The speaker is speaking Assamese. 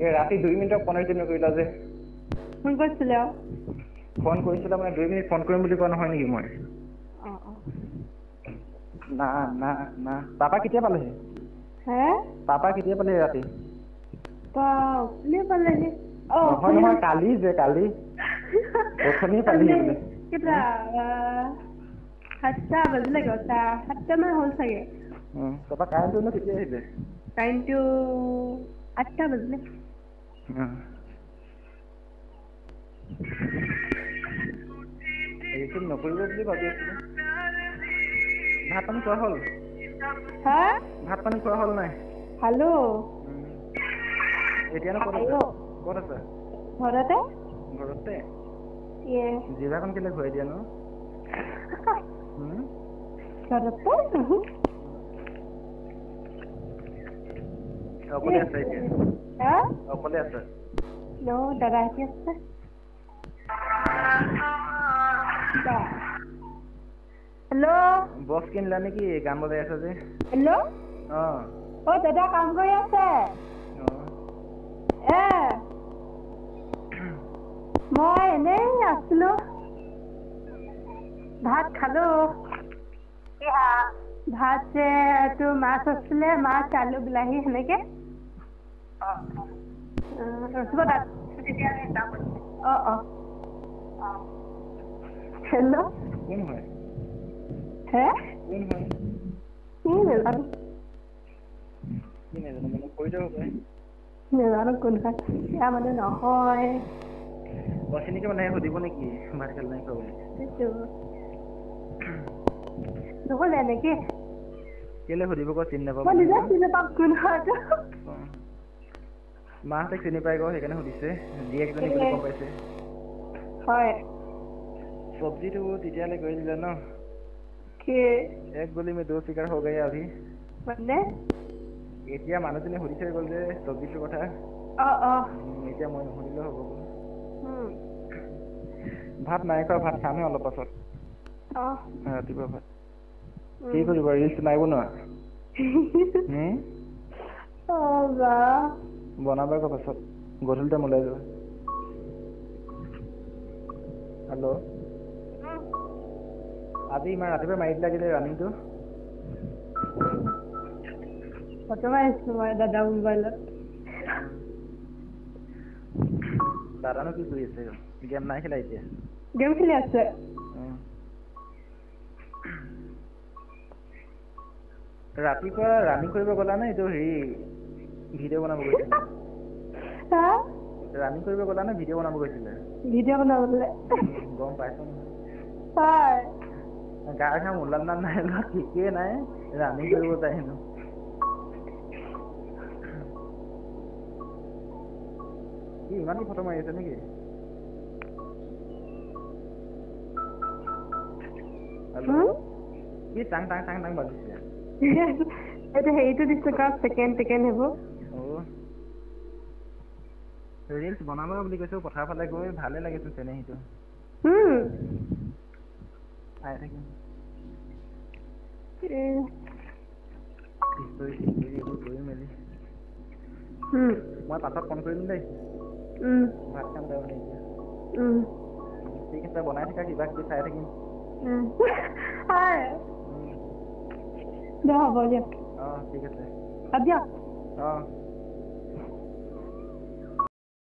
এই ৰাতি 2 মিনিটত 15 দিন কৰিলা যে ফোন কৰিছিলে আৰু ফোন কৰিছিলা মানে 2 মিনিট ফোন কৰিম বুলি কোৱা নহয় নেকি মই না না না পাপা কেতিয়া পালেহি হে পাপা কেতিয়া পালেহি ৰাতি কোনে পালেহি নহয় নহয় কালি যে কালি অথনি পালেহি বোলে কেইটা 7টা বাজিলে 7টা মান হ'ল চাগে পাপা কাৰেণ্টটো কেতিয়া আহিলে কাৰেণ্টটো 8টা বাজিলে এইটো নকৰিব বুলি ভাবি আছিলো ভাত পানী খোৱা হ'ল হা ভাত পানী খোৱা হ'ল নাই খালো এতিয়া ক'ত আছে ঘৰতে জিভাখন কেলে ঘূৰাই দিয়া নো ঘৰতে অকলে আছে এতিয়া অকলে আছে দাদা আহি আছে হেল্ল' বক্স কিনিলা নেকি গান বজাই আছে যে হেল্ল' দাদা কাম কৰি আছে মই এনেই আছিলো ভাত খালো ভাত যে মাছ আছিলে মাছ আলু বিলাহী সেনেকে হেল্ল' কোন হয় হে কোন হয় নেজানো কি নেজানো মানে কৈ যাব পাৰে নেজানো কোন হয় এয়া মানে নহয় অচিনিকে মানে সুধিব নেকি ভাত খালে নাই খোৱা বুলি নহ'লে এনেকে কেলে সুধিব ক চিনি নাপাব মই নিজে চিনি নাপাম কোন হয় মাহঁতে চিনি পাই গ'ল সেইকাৰণে সুধিছে জীয়েকজনী বুলি গম পাইছে হয় চব্জিটো তেতিয়ালৈ কৰি দিলে ন এক গলি মে 2 শিকাৰ হৈ গয়া अभी মানে এতিয়া মানুহজনী সুধি থৈ গ'ল যে চব্জিটোৰ কথা এতিয়া মই নুসুধিলেও হ'ব ভাত নাই খোৱা ভাত খামহে অলপ পাছত ৰাতিপুৱা ভাত কি কৰিবা ৰিলচ নাই বনোৱা বনাবা আকৌ পাছত গধূলি টাইম ওলাই যাবা হেল্ল' আজি ইমান ৰাতিপুৱা মাৰি দিলা যে ৰানিংটো ফটো মাৰিছিলো মই দাদা মোবাইলত দাদানো কি কৰি আছে গেম নাই খেলা এতিয়া গেম খেলি আছে ৰাতিপুৱা ৰানিং কৰিব গ'লা নে এইটো হেৰি ভিডিঅ' বনাব গৈছিলা ৰানিং কৰিব গ'লা নে ভিডিঅ' বনাব গৈছিলা ভিডিঅ' বনাবলৈ গম পাইছো নহয় গাৰ ঘাম ওলাল না নাই ঠিকেই নাই ৰানিং কৰিব যায় হেনো কি ইমান কি ফটো মাৰি আছে নেকি কি টাং টাং টাং টাং বাজিছে এইটো হেৰিটো দিছো কা ছেকেণ্ড হ'ব ৰিলছ বনাবা বুলি কৈছো পথাৰ ফালে গৈ ভালে লাগিছে চেনেহীটো চাই থাকিম এইবোৰ কৰি মেলি মই পাছত ফোন কৰিম দেই ভাত খাম তাৰমানে এতিয়া ঠিক আছে বনাই থাকা কিবা কিবি চাই থাকিম হ'ব দিয়ক ঠিক আছে দিয়ক